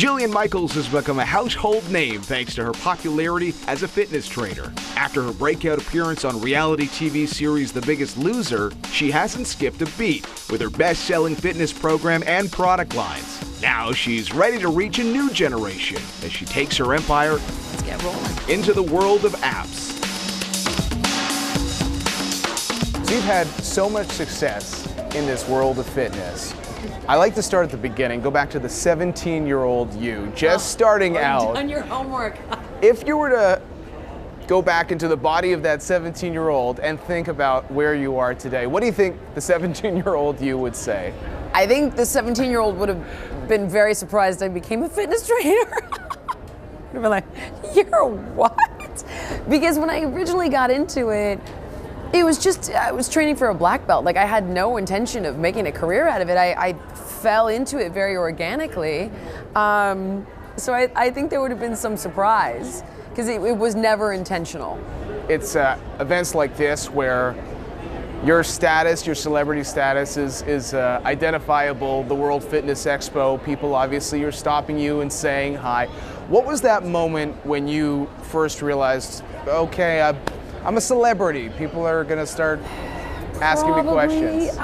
Jillian Michaels has become a household name thanks to her popularity as a fitness trainer. After her breakout appearance on reality TV series The Biggest Loser, she hasn't skipped a beat with her best-selling fitness program and product lines. Now she's ready to reach a new generation as she takes her empire into the world of apps. So you've had so much success in this world of fitness. I like to start at the beginning, go back to the 17-year-old you, just starting out. Done your homework. If you were to go back into the body of that 17-year-old and think about where you are today, what do you think the 17-year-old you would say? I think the 17-year-old would have been very surprised I became a fitness trainer. Would have been like, you're what? Because when I originally got into it, it was just, I was training for a black belt. Like, I had no intention of making a career out of it. I fell into it very organically. So I think there would have been some surprise, because it was never intentional. It's events like this where your status, your celebrity status is identifiable. The World Fitness Expo, people obviously are stopping you and saying hi. What was that moment when you first realized, okay, I'm a celebrity, people are gonna start asking me questions?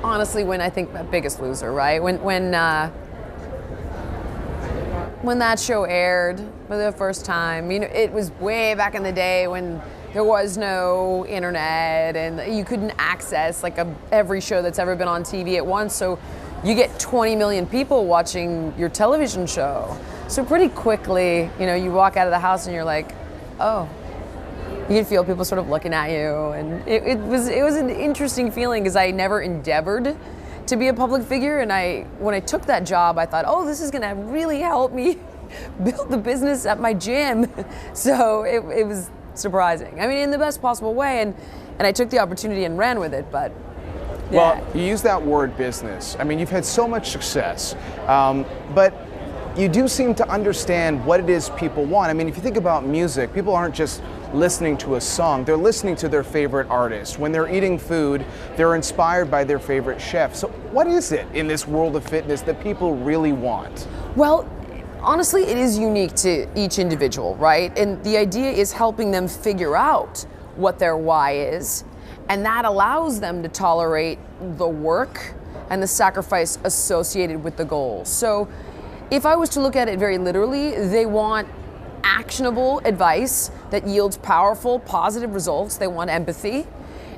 Honestly, when I think Biggest Loser, right? When that show aired for the first time, you know, it was way back in the day when there was no internet and you couldn't access like every show that's ever been on TV at once. So you get 20 million people watching your television show. So pretty quickly, you know, you walk out of the house and you're like, oh. You can feel people sort of looking at you, and it was an interesting feeling because I never endeavored to be a public figure, and when I took that job, I thought, oh, this is gonna really help me build the business at my gym. So it was surprising. I mean, in the best possible way, and I took the opportunity and ran with it, but yeah. Well, you use that word business. I mean, you've had so much success, but you do seem to understand what it is people want. I mean, if you think about music, people aren't just listening to a song, they're listening to their favorite artist. When they're eating food, they're inspired by their favorite chef. So what is it in this world of fitness that people really want? Well, honestly, it is unique to each individual, right? And the idea is helping them figure out what their why is, and that allows them to tolerate the work and the sacrifice associated with the goal. So if I was to look at it very literally, they want actionable advice that yields powerful, positive results. They want empathy,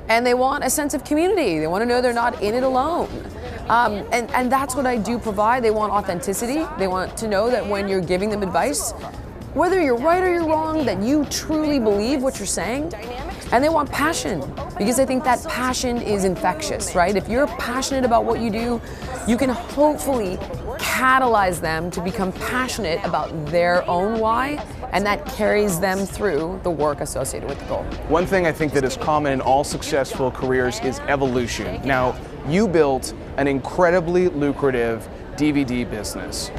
and they want a sense of community. They want to know they're not in it alone. And that's what I do provide. They want authenticity. They want to know that when you're giving them advice, whether you're right or you're wrong, that you truly believe what you're saying. And they want passion, because I think that passion is infectious, right? If you're passionate about what you do, you can hopefully catalyze them to become passionate about their own why, and that carries them through the work associated with the goal. One thing I think that is common in all successful careers is evolution. Now, you built an incredibly lucrative DVD business.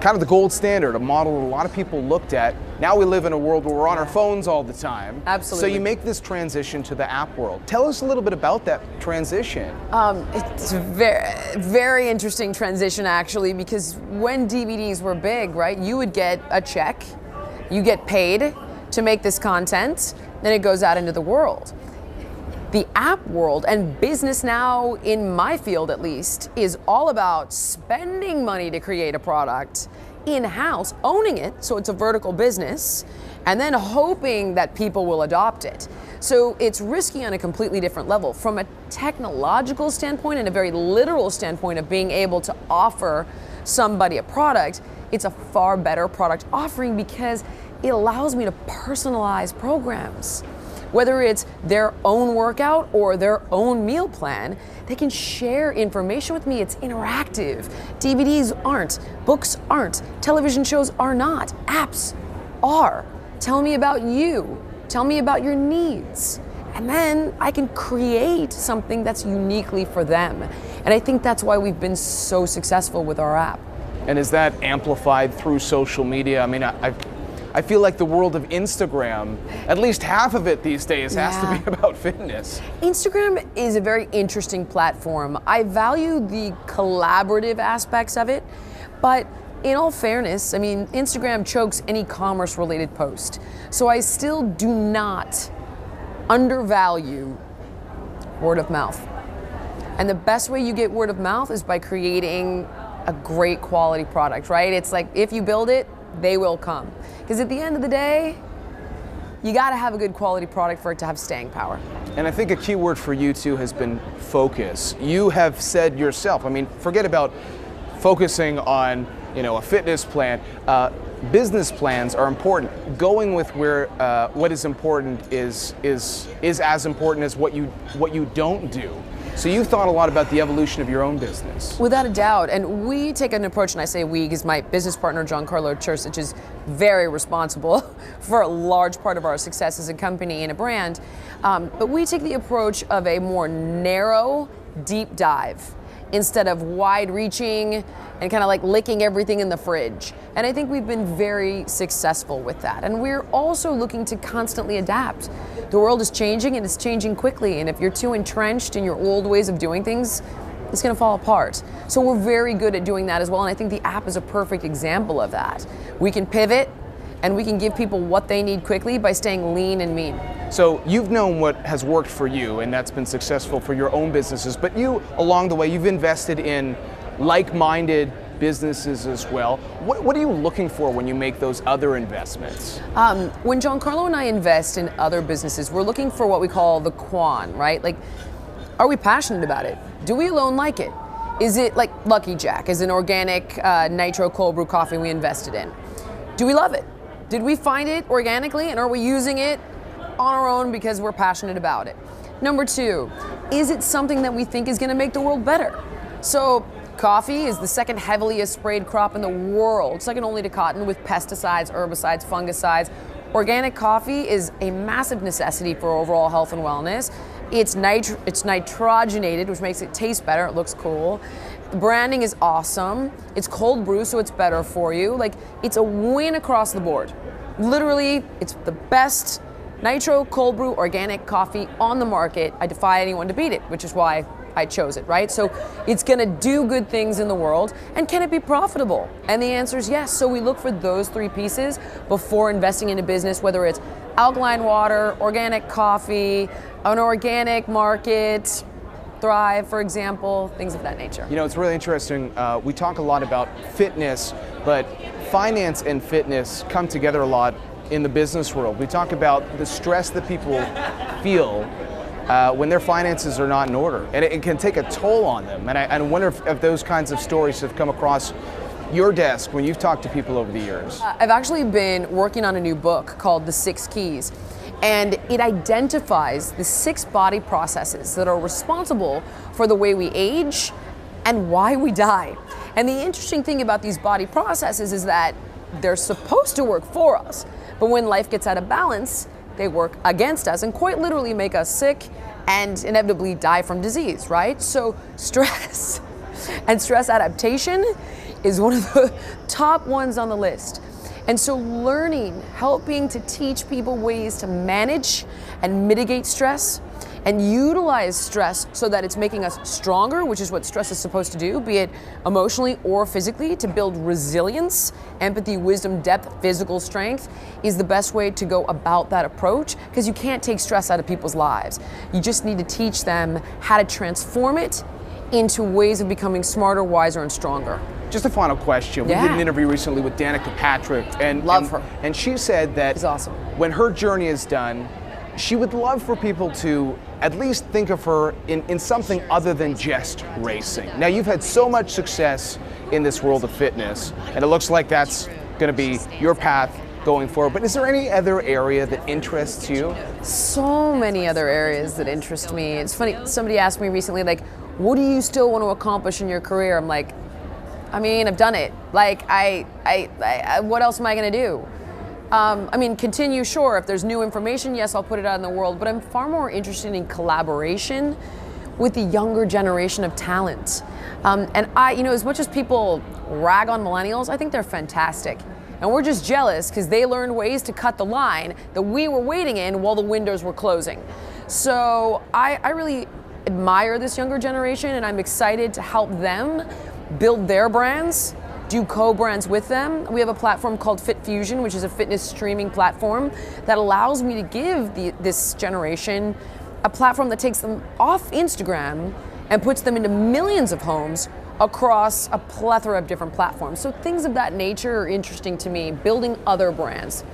Kind of the gold standard, a model that a lot of people looked at. Now we live in a world where we're on our phones all the time. Absolutely. So you make this transition to the app world. Tell us a little bit about that transition. It's a very interesting transition, actually, because when DVDs were big, right, you would get a check, you get paid to make this content, then it goes out into the world. The app world and business now, in my field at least, is all about spending money to create a product in-house, owning it, so it's a vertical business, and then hoping that people will adopt it. So it's risky on a completely different level. From a technological standpoint and a very literal standpoint of being able to offer somebody a product, it's a far better product offering because it allows me to personalize programs. Whether it's their own workout or their own meal plan, they can share information with me. It's interactive. DVDs aren't, books aren't, television shows are not, apps are. Tell me about you. Tell me about your needs. And then I can create something that's uniquely for them. And I think that's why we've been so successful with our app. And is that amplified through social media? I mean, I feel like the world of Instagram, at least half of it these days has to be about fitness. Instagram is a very interesting platform. I value the collaborative aspects of it, But in all fairness, I mean, Instagram chokes any commerce related post. So I still do not undervalue word of mouth. And the best way you get word of mouth is by creating a great quality product, right? It's like if you build it, they will come. Because at the end of the day, you got to have a good quality product for it to have staying power. And I think a key word for you too has been focus. You have said yourself, I mean, forget about focusing on, a fitness plan. Business plans are important. Going with where what is important is as important as what you don't do. So you've thought a lot about the evolution of your own business. Without a doubt. And we take an approach, and I say we because my business partner, Jon Erlichman, is very responsible for a large part of our success as a company and a brand. But we take the approach of a more narrow, deep dive instead of wide-reaching and kind of like licking everything in the fridge. And I think we've been very successful with that. And we're also looking to constantly adapt. The world is changing, and it's changing quickly. And if you're too entrenched in your old ways of doing things, it's going to fall apart. So we're very good at doing that as well. And I think the app is a perfect example of that. We can pivot, and we can give people what they need quickly by staying lean and mean. So you've known what has worked for you, and that's been successful for your own businesses, but you, along the way, you've invested in like-minded businesses as well. What are you looking for when you make those other investments? When Giancarlo and I invest in other businesses, we're looking for what we call the quan, right? Like, are we passionate about it? Do we alone like it? Is it like Lucky Jack, is an organic nitro cold brew coffee we invested in? Do we love it? Did we find it organically, and are we using it on our own because we're passionate about it? Number two, is it something that we think is going to make the world better? So coffee is the second heaviest sprayed crop in the world, second only to cotton, with pesticides, herbicides, fungicides. Organic coffee is a massive necessity for overall health and wellness. It's nitrogenated, which makes it taste better. It looks cool. The branding is awesome. It's cold brew, so it's better for you. Like, it's a win across the board. Literally, it's the best nitro cold brew organic coffee on the market. I defy anyone to beat it, which is why I chose it, right? So it's gonna do good things in the world, and can it be profitable? And the answer is yes. So we look for those three pieces before investing in a business, whether it's alkaline water, organic coffee, an organic market, Thrive, for example, things of that nature. It's really interesting. We talk a lot about fitness, but finance and fitness come together a lot in the business world. We talk about the stress that people feel when their finances are not in order, and it can take a toll on them. And I wonder if those kinds of stories have come across your desk when you've talked to people over the years. I've actually been working on a new book called The 6 Keys, and it identifies the 6 body processes that are responsible for the way we age and why we die. And the interesting thing about these body processes is that they're supposed to work for us, but when life gets out of balance, they work against us and quite literally make us sick and inevitably die from disease, right? So stress and stress adaptation is one of the top ones on the list. And so learning, helping to teach people ways to manage and mitigate stress and utilize stress so that it's making us stronger, which is what stress is supposed to do, be it emotionally or physically, to build resilience, empathy, wisdom, depth, physical strength, is the best way to go about that approach, because you can't take stress out of people's lives. You just need to teach them how to transform it into ways of becoming smarter, wiser, and stronger. Just a final question. Yeah. We did an interview recently with Danica Patrick, and Love her. And she said that She's awesome. When her journey is done, she would love for people to at least think of her in something other than just racing. Now, you've had so much success in this world of fitness, and it looks like that's going to be your path going forward. But is there any other area that interests you? So many other areas that interest me. It's funny, somebody asked me recently, like, what do you still want to accomplish in your career? I'm like, I mean, I've done it. Like, what else am I going to do? I mean, continue, sure. If there's new information, yes, I'll put it out in the world. But I'm far more interested in collaboration with the younger generation of talent. And as much as people rag on millennials, I think they're fantastic. And we're just jealous because they learned ways to cut the line that we were waiting in while the windows were closing. So I really admire this younger generation, and I'm excited to help them build their brands do co-brands with them. We have a platform called Fit Fusion, which is a fitness streaming platform that allows me to give this generation a platform that takes them off Instagram and puts them into millions of homes across a plethora of different platforms. So things of that nature are interesting to me, building other brands.